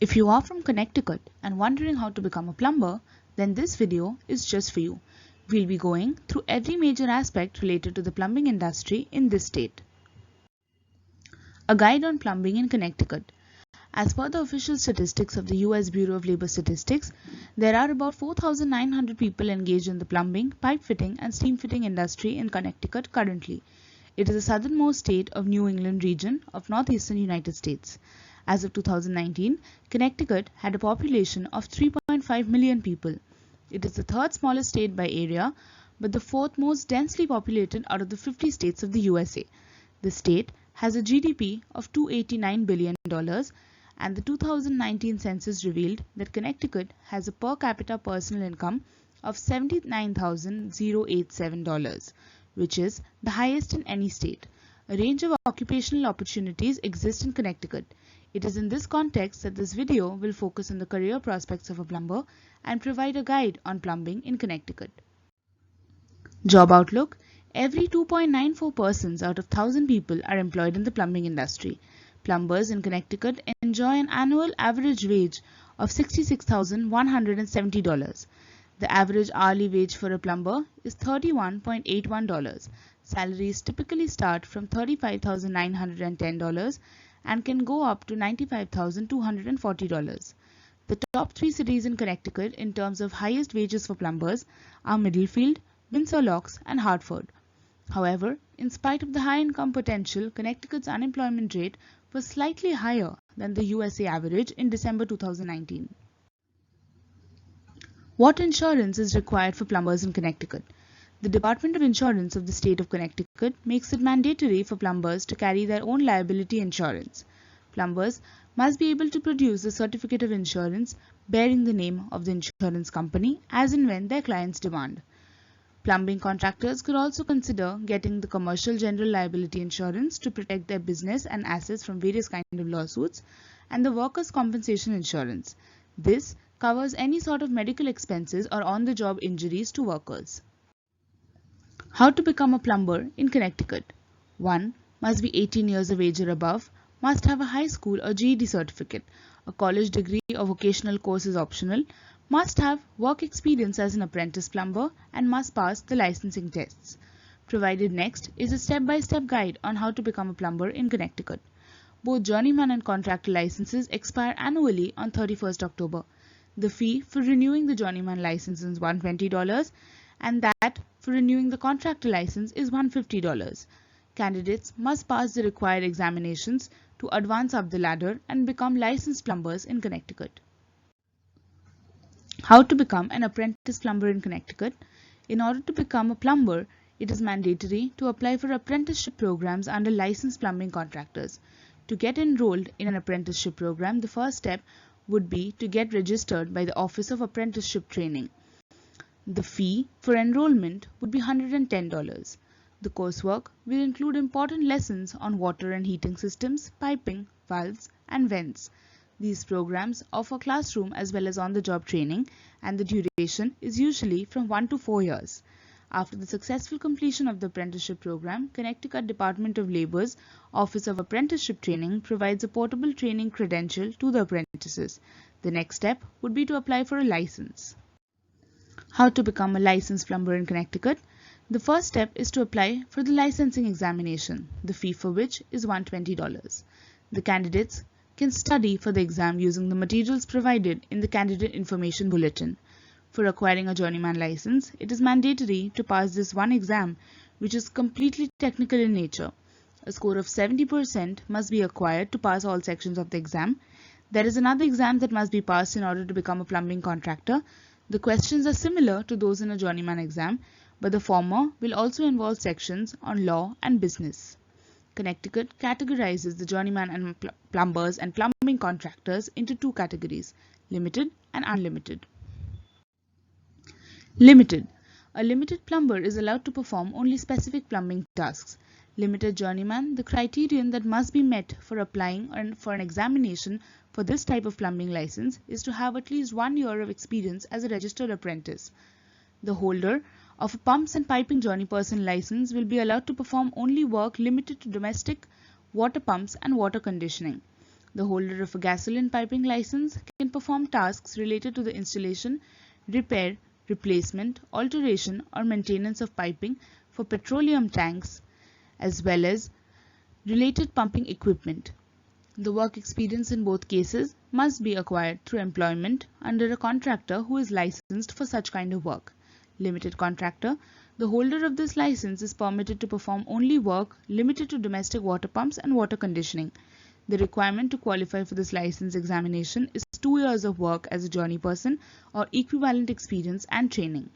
If you are from Connecticut and wondering how to become a plumber, then this video is just for you. We'll be going through every major aspect related to the plumbing industry in this state. A guide on plumbing in Connecticut. As per the official statistics of the US Bureau of Labor Statistics, there are about 4,900 people engaged in the plumbing, pipe fitting and steam fitting industry in Connecticut currently. It is the southernmost state of New England region of northeastern United States. As of 2019, Connecticut had a population of 3.5 million people. It is the third smallest state by area, but the fourth most densely populated out of the 50 states of the USA. The state has a GDP of $289 billion, and the 2019 census revealed that Connecticut has a per capita personal income of $79,087, which is the highest in any state. A range of occupational opportunities exist in Connecticut. It is in this context that this video will focus on the career prospects of a plumber and provide a guide on plumbing in Connecticut. Job outlook: every 2.94 persons out of 1,000 people are employed in the plumbing industry. Plumbers in Connecticut enjoy an annual average wage of $66,170. The average hourly wage for a plumber is $31.81. Salaries typically start from $35,910 and can go up to $95,240. The top 3 cities in Connecticut in terms of highest wages for plumbers are Middlefield, Windsor Locks, and Hartford. However, in spite of the high income potential, Connecticut's unemployment rate was slightly higher than the USA average in December 2019. What insurance is required for plumbers in Connecticut? The Department of Insurance of the state of Connecticut makes it mandatory for plumbers to carry their own liability insurance. Plumbers must be able to produce a certificate of insurance bearing the name of the insurance company as and when their clients demand. Plumbing contractors could also consider getting the commercial general liability insurance to protect their business and assets from various kinds of lawsuits, and the workers' compensation insurance. This covers any sort of medical expenses or on-the-job injuries to workers. How to become a plumber in Connecticut? 1. Must be 18 years of age or above, must have a high school or GED certificate, a college degree or vocational course is optional, must have work experience as an apprentice plumber, and must pass the licensing tests. Provided next is a step-by-step guide on how to become a plumber in Connecticut. Both journeyman and contractor licenses expire annually on 31st October. The fee for renewing the journeyman license is $120, and that for renewing the contractor license is $150. Candidates must pass the required examinations to advance up the ladder and become licensed plumbers in Connecticut. How to become an apprentice plumber in Connecticut? In order to become a plumber, it is mandatory to apply for apprenticeship programs under licensed plumbing contractors. To get enrolled in an apprenticeship program, the first step would be to get registered by the Office of Apprenticeship Training. The fee for enrollment would be $110. The coursework will include important lessons on water and heating systems, piping, valves, and vents. These programs offer classroom as well as on-the-job training, and the duration is usually from 1 to 4 years. After the successful completion of the apprenticeship program, Connecticut Department of Labor's Office of Apprenticeship Training provides a portable training credential to the apprentices. The next step would be to apply for a license. How to become a licensed plumber in Connecticut? The first step is to apply for the licensing examination, the fee for which is $120. The candidates can study for the exam using the materials provided in the Candidate Information Bulletin. For acquiring a journeyman license, it is mandatory to pass this one exam, which is completely technical in nature. A score of 70% must be acquired to pass all sections of the exam. There is another exam that must be passed in order to become a plumbing contractor. The questions are similar to those in a journeyman exam, but the former will also involve sections on law and business. Connecticut categorizes the journeyman and plumbers and plumbing contractors into 2 categories, limited and unlimited. Limited. A limited plumber is allowed to perform only specific plumbing tasks. Limited journeyman, the criterion that must be met for applying for an examination for this type of plumbing license is to have at least 1 year of experience as a registered apprentice. The holder of a pumps and piping journeyperson license will be allowed to perform only work limited to domestic water pumps and water conditioning. The holder of a gasoline piping license can perform tasks related to the installation, repair, replacement, alteration, or maintenance of piping for petroleum tanks, as well as related pumping equipment. The work experience in both cases must be acquired through employment under a contractor who is licensed for such kind of work. Limited contractor. The holder of this license is permitted to perform only work limited to domestic water pumps and water conditioning. The requirement to qualify for this license examination is 2 years of work as a journey person or equivalent experience and training.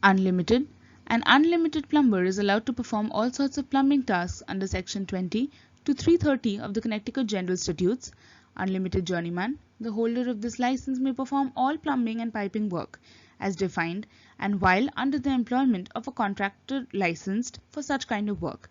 Unlimited. An unlimited plumber is allowed to perform all sorts of plumbing tasks under Section 20 to 330 of the Connecticut General Statutes. Unlimited journeyman. The holder of this license may perform all plumbing and piping work as defined and while under the employment of a contractor licensed for such kind of work.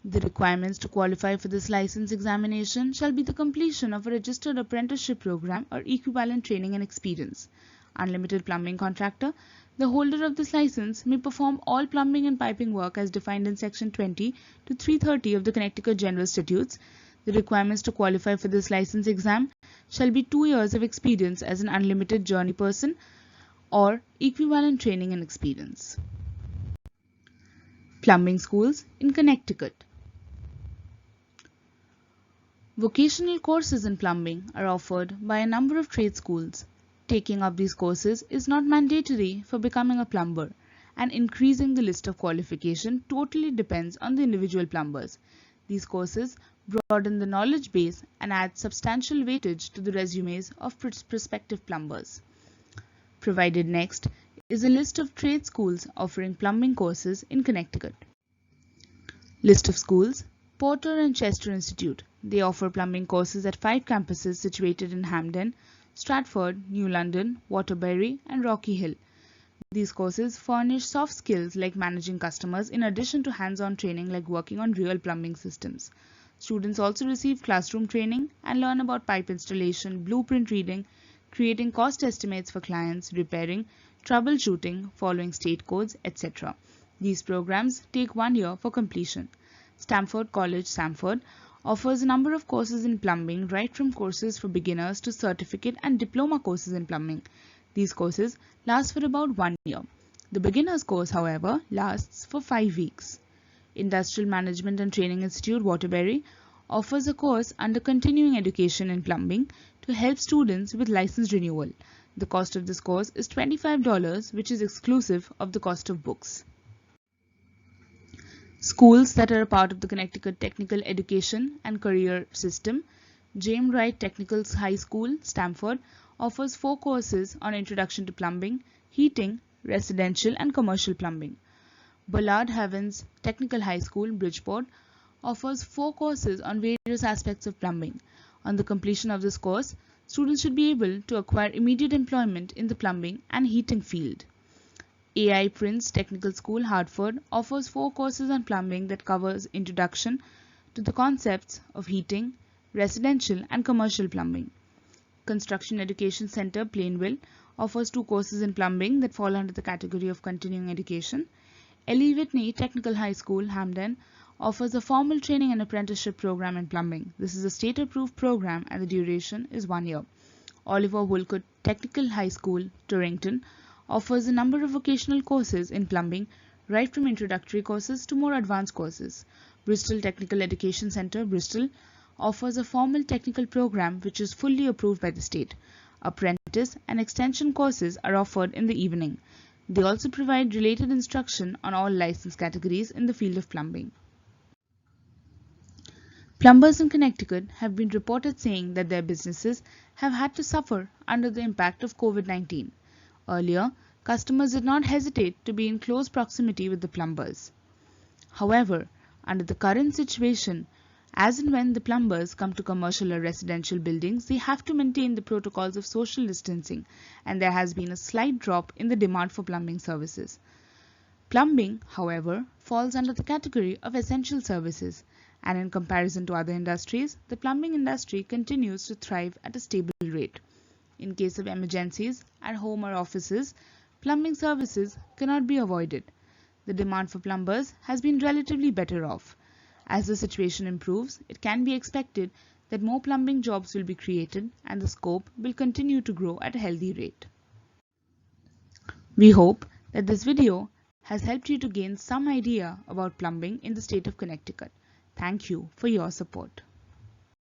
The requirements to qualify for this license examination shall be the completion of a registered apprenticeship program or equivalent training and experience. Unlimited plumbing contractor. The holder of this license may perform all plumbing and piping work as defined in Section 20 to 330 of the Connecticut General Statutes. The requirements to qualify for this license exam shall be 2 years of experience as an unlimited journey person or equivalent training and experience. Plumbing schools in Connecticut. Vocational courses in plumbing are offered by a number of trade schools. Taking up these courses is not mandatory for becoming a plumber, and increasing the list of qualification totally depends on the individual plumbers. These courses broaden the knowledge base and add substantial weightage to the resumes of prospective plumbers. Provided next is a list of trade schools offering plumbing courses in Connecticut. List of schools. Porter and Chester Institute. They offer plumbing courses at 5 campuses situated in Hamden, Stratford, New London, Waterbury, and Rocky Hill. These courses furnish soft skills like managing customers in addition to hands-on training like working on real plumbing systems. Students also receive classroom training and learn about pipe installation, blueprint reading, creating cost estimates for clients, repairing, troubleshooting, following state codes, etc. These programs take 1 year for completion. Stamford College, Stamford, offers a number of courses in plumbing, right from courses for beginners to certificate and diploma courses in plumbing. These courses last for about 1 year. The beginner's course, however, lasts for 5 weeks. Industrial Management and Training Institute, Waterbury, offers a course under continuing education in plumbing to help students with license renewal. The cost of this course is $25, which is exclusive of the cost of books. Schools that are a part of the Connecticut Technical Education and Career System. James Wright Technical High School, Stamford, offers 4 courses on Introduction to Plumbing, Heating, Residential and Commercial Plumbing. Ballard Havens Technical High School, Bridgeport, offers 4 courses on various aspects of plumbing. On the completion of this course, students should be able to acquire immediate employment in the plumbing and heating field. AI Prince Technical School, Hartford, offers 4 courses on plumbing that covers introduction to the concepts of heating, residential and commercial plumbing. Construction Education Center, Plainville, offers 2 courses in plumbing that fall under the category of continuing education. Ellie Whitney Technical High School, Hamden, offers a formal training and apprenticeship program in plumbing. This is a state-approved program and the duration is 1 year. Oliver Wolcott Technical High School, Torrington, offers a number of vocational courses in plumbing, right from introductory courses to more advanced courses. Bristol Technical Education Center, Bristol, offers a formal technical program which is fully approved by the state. Apprentice and extension courses are offered in the evening. They also provide related instruction on all license categories in the field of plumbing. Plumbers in Connecticut have been reported saying that their businesses have had to suffer under the impact of COVID-19. Earlier, customers did not hesitate to be in close proximity with the plumbers. However, under the current situation, as and when the plumbers come to commercial or residential buildings, they have to maintain the protocols of social distancing, and there has been a slight drop in the demand for plumbing services. Plumbing, however, falls under the category of essential services, and in comparison to other industries, the plumbing industry continues to thrive at a stable rate. In case of emergencies at home or offices, plumbing services cannot be avoided. The demand for plumbers has been relatively better off. As the situation improves, it can be expected that more plumbing jobs will be created and the scope will continue to grow at a healthy rate. We hope that this video has helped you to gain some idea about plumbing in the state of Connecticut. Thank you for your support.